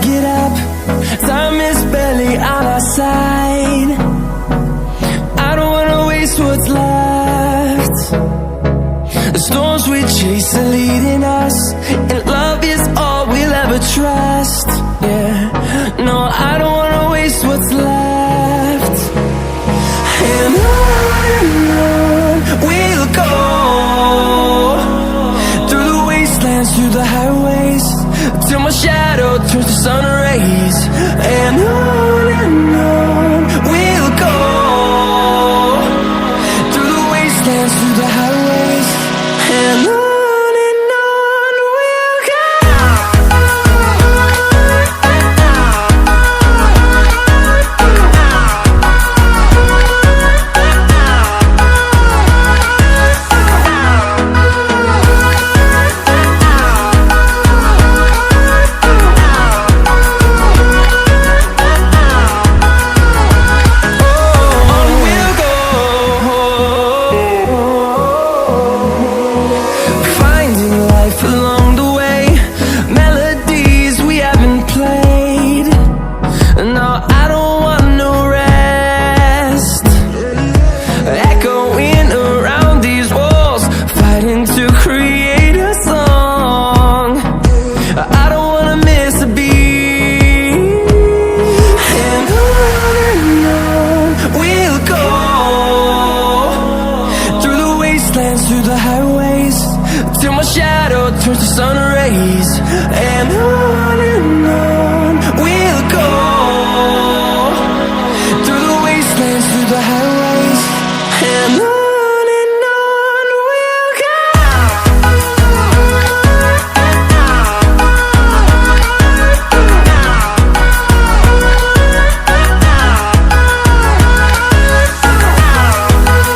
get up, time is barely on our side. I don't wanna waste what's left. The storms we chase are leading us, and love is all we'll ever trust. Yeah, no, I don't wanna waste what's left. And on we'll go, through the wastelands, through the highways, till my shadow turns to sun